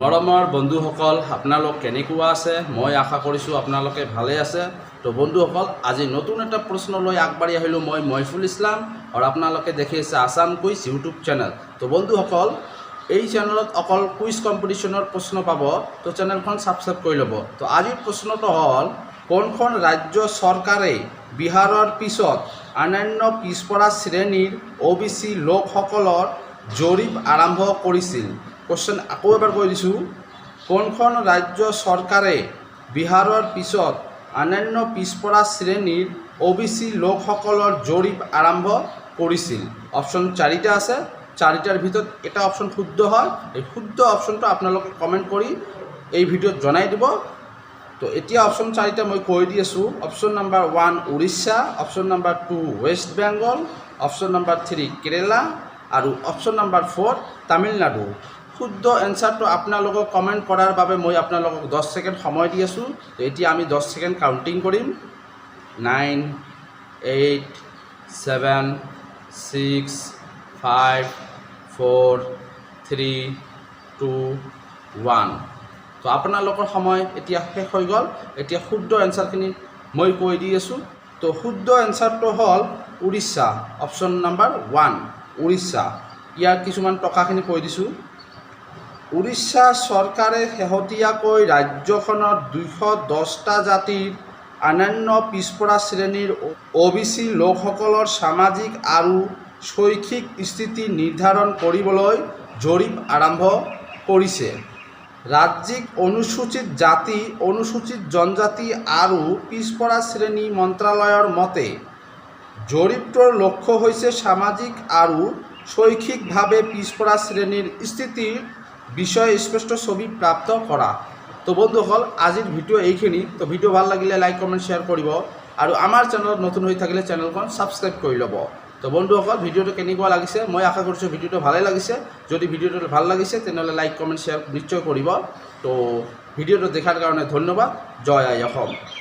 মৰমৰ বন্ধুসকল আপোনালোক কেনেকুৱা আছে মই আশা কৰিছোঁ আপোনালোকে ভালে আছে তো বন্ধুসকল আজি নতুন এটা প্ৰশ্ন লৈ আগবাঢ়ি আহিলোঁ মই মইফুল ইছলাম আৰু আপোনালোকে দেখি আছে আসাম কুইজ ইউটিউব চেনেল তো বন্ধুসকল এই চেনেলত অকল কুইজ কম্পিটিশ্যনৰ প্ৰশ্ন পাব তো চেনেলখন সাবস্ক্ৰাইব কৰি ল'ব তো আজিৰ প্ৰশ্নটো হ'ল কোনখন ৰাজ্য চৰকাৰে বিহাৰৰ পিছত অন্যান্য পিছপৰা শ্ৰেণীৰ OBC লোকসকলৰ জৰীপ আৰম্ভ কৰিছিল কোশ্চেন আকৌ এবাৰ কৈ দিছোঁ কোনখন ৰাজ্য চৰকাৰে বিহাৰৰ পিছত অন্যান্য পিছপৰা শ্ৰেণীৰ OBC লোকসকলৰ জৰীপ আৰম্ভ কৰিছিল অপশ্যন 4টা আছে 4টাৰ ভিতৰত এটা অপশ্যন শুদ্ধ হয় এই শুদ্ধ অপশ্যনটো আপোনালোকে কমেণ্ট কৰি এই ভিডিঅ'ত জনাই দিব তো এতিয়া অপশ্যন 4টা মই কৈ দি আছোঁ option number 1 Orissa option number 2 West Bengal option number 3 Kerala আৰু অপশ্যন নম্বৰ 4 তামিলনাডু শুদ্ধ এনসাৰটো আপোনালোকক কমেণ্ট কৰাৰ বাবে মই আপোনালোকক 10 সেকেন্ড সময় দি আছোঁ তো এতিয়া আমি 10 সেকেন্ড কাউন্টিং কৰিম 9 8 7 6 5 4 3 2 1 তো আপোনালোকৰ সময় এতিয়া শেষ হৈ গ'ল এতিয়া শুদ্ধ এনসাৰখিনি মই কৈ দি আছোঁ তো শুদ্ধ এনসাৰটো হ'ল উৰিষ্যা অপশ্যন নম্বৰ 1 উৰিষ্যা ইয়াৰ কিছুমান টকাখিনি কৈ দিছোঁ উৰিষ্যা চৰকাৰে শেহতীয়াকৈ ৰাজ্যখনৰ 210টা জাতিৰ অন্যান্য পিছপৰা শ্ৰেণীৰ OBC লোকসকলৰ সামাজিক আৰু শৈক্ষিক স্থিতি নিৰ্ধাৰণ কৰিবলৈ জৰীপ আৰম্ভ কৰিছে ৰাজ্যিক অনুসূচিত জাতি অনুসূচিত জনজাতি আৰু পিছপৰা শ্ৰেণী মন্ত্ৰালয়ৰ মতে জৰীপটোৰ লক্ষ্য হৈছে সামাজিক আৰু শৈক্ষিকভাৱে পিছপৰা শ্ৰেণীৰ স্থিতিৰ বিষয়ে স্পষ্ট ছবি প্ৰাপ্ত কৰা তো বন্ধুসকল আজিৰ ভিডিঅ' এইখিনি তো ভিডিঅ' ভাল লাগিলে লাইক কমেণ্ট শ্বেয়াৰ কৰিব আৰু আমাৰ চেনেলত নতুন হৈ থাকিলে চেনেলখন সাবস্ক্ৰাইব কৰি ল'ব তো বন্ধুসকল ভিডিঅ'টো কেনেকুৱা লাগিছে মই আশা কৰিছোঁ ভিডিঅ'টো ভালে লাগিছে যদি ভিডিঅ'টো ভাল লাগিছে তেনেহ'লে লাইক কমেণ্ট শ্বেয়াৰ নিশ্চয় কৰিব তো ভিডিঅ'টো দেখাৰ কাৰণে ধন্যবাদ জয় আই অসম।